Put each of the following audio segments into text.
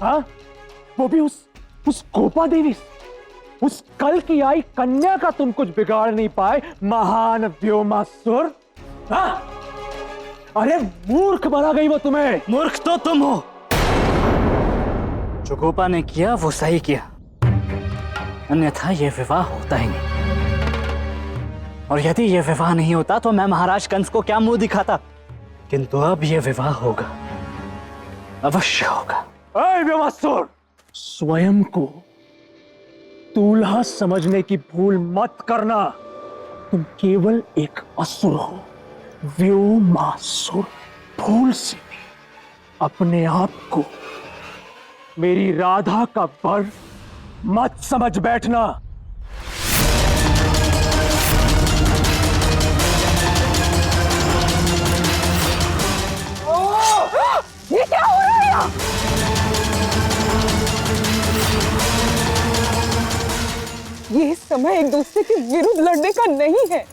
हाँ, वो भी उस गोपा देवी, उस कल की आई कन्या का तुम कुछ बिगाड़ नहीं पाए, महान व्योमासुर। हाँ? अरे मूर्ख बना गई वो तुम्हें। मूर्ख तो तुम हो। जो गोपा ने किया वो सही किया, अन्यथा यह विवाह होता ही नहीं। और यदि यह विवाह नहीं होता तो मैं महाराज कंस को क्या मुंह दिखाता, किंतु अब यह विवाह होगा, अवश्य होगा। ऐ व्योमासुर, स्वयं को दूल्हा समझने की भूल मत करना। तुम केवल एक असुर हो, व्योमासुर। भूल से भी अपने आप को मेरी राधा का वर मत समझ बैठना। ये क्या हो रहा है यहाँ? ये समय एक दूसरे के विरुद्ध लड़ने का नहीं है,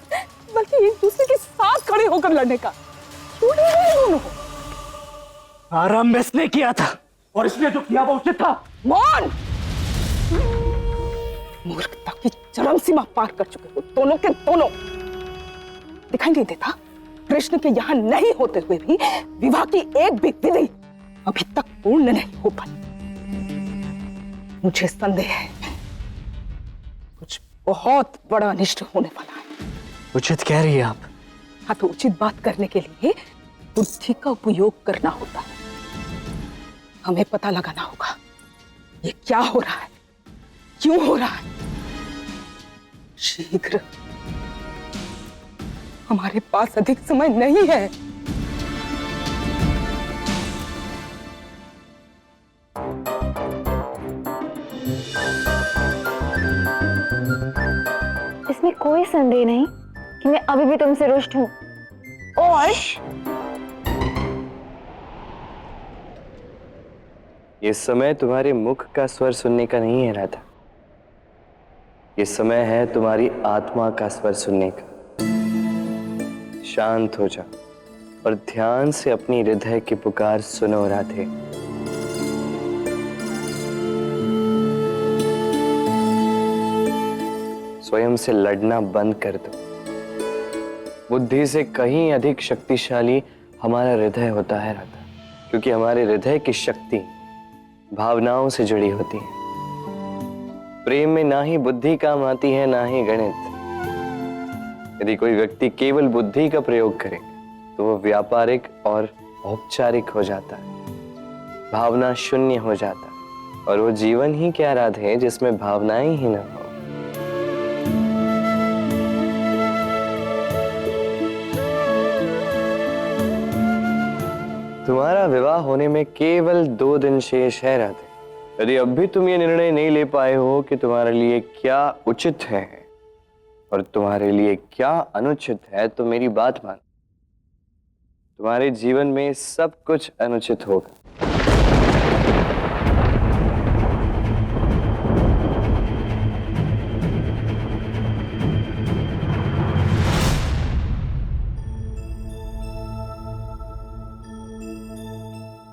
बल्कि एक दूसरे के साथ खड़े होकर लड़ने का। क्यों लड़ रहे हैं दोनों? आरंभ इसने किया था और इसने जो किया वो उचित था। मौन! मूर्खता की चरम सीमा पार कर चुके हो दोनों के दोनों। दिखाई नहीं देता कृष्ण के यहाँ नहीं होते हुए भी विवाह की एक भी विधि अभी तक पूर्ण नहीं हो पाई। मुझे संदेह है कुछ बहुत बड़ा अनिष्ट होने वाला है। उचित कह रही है आप। हाँ, तो उचित बात करने के लिए बुद्धि का उपयोग करना होता है। हमें पता लगाना होगा ये क्या हो रहा है, क्यों हो रहा है। शीघ्र, हमारे पास अधिक समय नहीं है। इसमें कोई संदेह नहीं कि मैं अभी भी तुमसे रुष्ट हूं। और ये समय तुम्हारे मुख का स्वर सुनने का नहीं है राधा, ये समय है तुम्हारी आत्मा का स्वर सुनने का। शांत हो जाओ और ध्यान से अपनी हृदय की पुकार सुनो राधे। स्वयं से लड़ना बंद कर दो। बुद्धि से कहीं अधिक शक्तिशाली हमारा हृदय होता है राधा, क्योंकि हमारे हृदय की शक्ति भावनाओं से जुड़ी होती है। प्रेम में ना ही बुद्धि काम आती है ना ही गणित। यदि कोई व्यक्ति केवल बुद्धि का प्रयोग करे तो वो व्यापारिक और औपचारिक हो जाता है, भावना शून्य हो जाता है, और वो जीवन ही क्या राधे जिसमें भावनाएं ही ना हो। तुम्हारा विवाह होने में केवल 2 दिन शेष है राधे। यदि अब भी तुम ये निर्णय नहीं ले पाए हो कि तुम्हारे लिए क्या उचित है और तुम्हारे लिए क्या अनुचित है, तो मेरी बात मान, तुम्हारे जीवन में सब कुछ अनुचित होगा।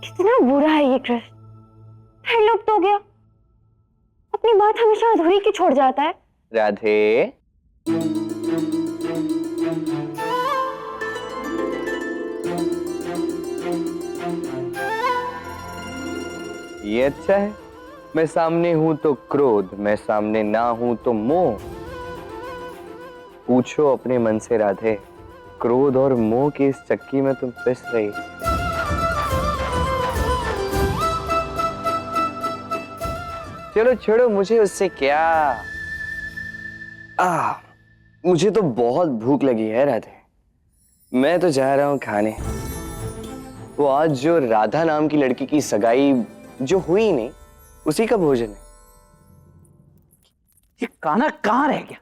कितना बुरा है ये कृष्ण, फिर लुप्त हो गया। अपनी बात हमेशा अधूरी क्यों छोड़ जाता है। राधे, ये अच्छा है। मैं सामने हूं तो क्रोध, मैं सामने ना हूं तो मोह। पूछो अपने मन से राधे, क्रोध और मोह की इस चक्की में तुम पिस रही। चलो छोड़ो, मुझे उससे क्या। मुझे तो बहुत भूख लगी है राधे, मैं तो जा रहा हूं खाने। वो आज जो राधा नाम की लड़की की सगाई जो हुई नहीं, उसी का भोजन है। ये कान्हा कहाँ रह गया,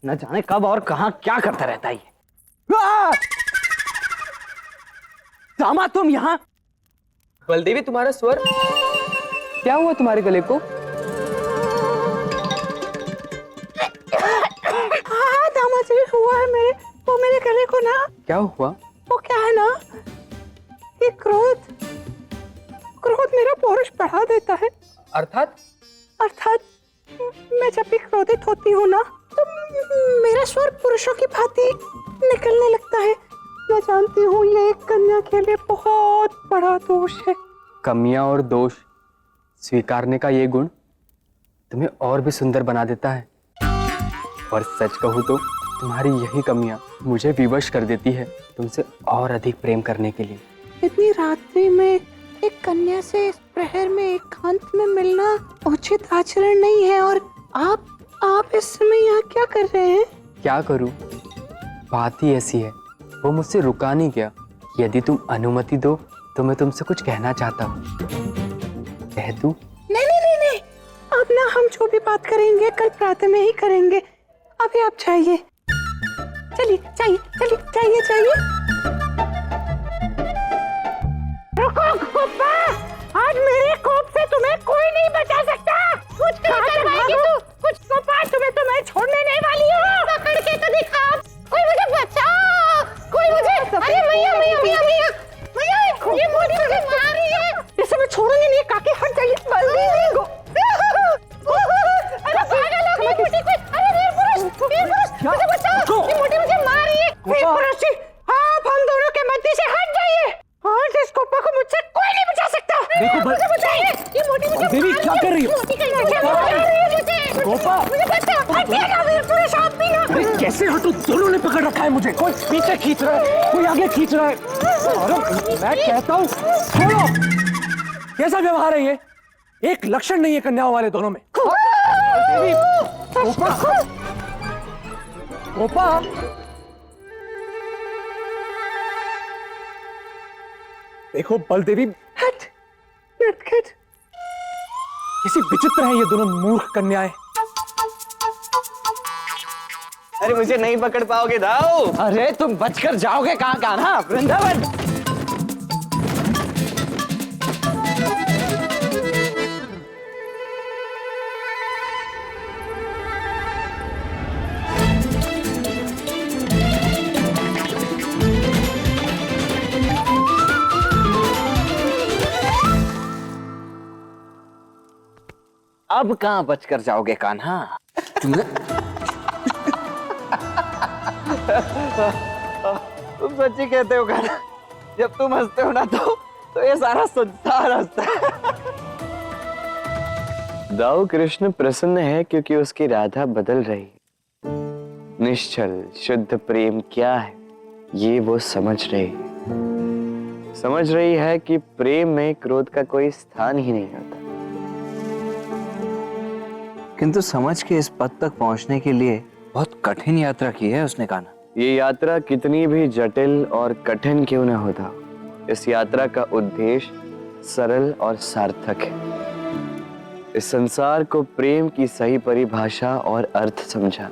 न जाने कब और कहां क्या करता रहता है ये। दामा, तुम यहाँ? बलदेवी, तुम्हारा स्वर क्या हुआ तुम्हारे गले को? हाँ दामाजी, हुआ है मेरे गले को ना। क्या हुआ? वो क्या है ना, ये क्रोध मेरा पौरुष बढ़ा देता है। अर्थात अर्थात मैं जब भी क्रोधित होती हूँ ना, तो मेरा स्वर पुरुषों की भांति निकलने लगता है। मैं जानती हूँ ये एक कन्या के लिए बहुत बड़ा दोष है। कमियां और दोष स्वीकारने का ये गुण तुम्हें और भी सुंदर बना देता है। और सच कहूँ तो तुम्हारी यही कमियां मुझे विवश कर देती है तुमसे और अधिक प्रेम करने के लिए। इतनी रात्रि में एक कन्या से इस प्रहर में एकांत में मिलना उचित आचरण नहीं है। और आप इस समय यहाँ क्या कर रहे हैं? क्या करूं? बात ही ऐसी है, वो मुझसे रुका नहीं गया। यदि तुम अनुमति दो तो मैं तुमसे कुछ कहना चाहता हूँ। कह दूं? नहीं, अब ना हम जो भी बात करेंगे कल प्रातः में ही करेंगे। अभी आप जाइए, जाइए। रुको गोपा, आज मेरे कोप से तुम्हें कोई नहीं बचा सकता। कुछ कर पाएगी तू? कुछ गोपा, तुम्हें तो मैं छोड़ने नहीं वाली हूँ। पकड़ के तो दिखा, कोई मुझे बचाओ, कोई मुझे। अरे मैया, ये मोटी मुझे मार रही है। इसे मैं छोड़ूंगी नहीं। काकी हट जाइए। अरे पागल हो गई मोटी कोई। अरे वीर पुरुष, मुझे बचाओ, ये मोटी मुझे मार रही है। वीर पुरुष जी, आप हम दोनों के मध्य से हट जाइए। आज इस गोपा को मुझसे कोई नहीं बचा सकता। देखो मुझे बचाइए, ये मोटी मुझे देवी मार क्या रही है। कर रही हो? मोटी कहीं मुझे मार रही है। मुझे गोपा! मुझे बचाओ। हटिएगा वीर पुरुष, आप भी ना। अरे कैसे हटू? दोनों ने पकड़ रखा है मुझे। कोई पीछे खींच रहा है, कोई आगे खींच रहा है। अरे मैं कहता हूँ छोड़ो। कैसा व्यवहार है ये? एक लक्षण नहीं है कन्याओं वाले दोनों में। देवी, गोपा, गोपा, देखो बलदेवी, हट। किसी विचित्र है ये दोनों मूर्ख कन्याएं। अरे मुझे नहीं पकड़ पाओगे दाऊ। अरे तुम बचकर जाओगे कहाँ कान्हा? वृंदावन। अब कहाँ बचकर जाओगे कान्हा? तुम सच्ची कहते हो कान्हा। जब तुम हंसते हो ना तो ये सारा संसार हंसता है। दाऊ कृष्ण प्रसन्न है क्योंकि उसकी राधा बदल रही है। निश्चल शुद्ध प्रेम क्या है ये वो समझ रही है कि प्रेम में क्रोध का कोई स्थान ही नहीं होता। किंतु समझ के इस पद तक पहुंचने के लिए बहुत कठिन यात्रा की है उसने कान्हा। ये यात्रा कितनी भी जटिल और कठिन क्यों न होता, इस यात्रा का उद्देश्य सरल और सार्थक है। इस संसार को प्रेम की सही परिभाषा और अर्थ समझा।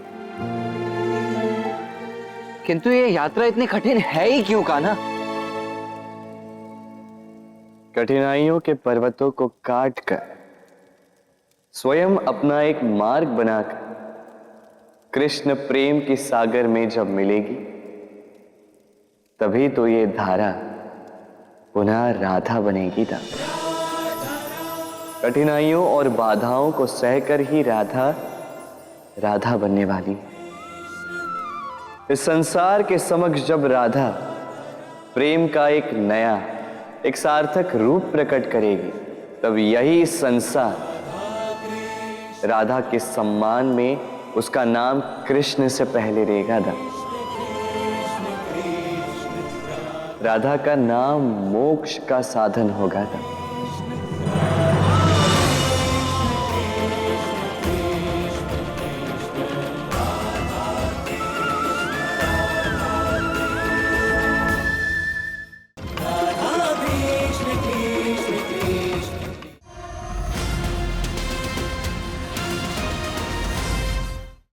किंतु ये यात्रा इतनी कठिन है ही क्यों कान्हा? कठिनाइयों के पर्वतों को काट कर स्वयं अपना एक मार्ग बनाकर कृष्ण प्रेम की सागर में जब मिलेगी तभी तो ये धारा पुनः राधा बनेगी। कठिनाइयों और बाधाओं को सहकर ही राधा बनने वाली है। इस संसार के समक्ष जब राधा प्रेम का एक नया एक सार्थक रूप प्रकट करेगी तब यही संसार राधा के सम्मान में उसका नाम कृष्ण से पहले रहेगा। राधा का नाम मोक्ष का साधन होगा।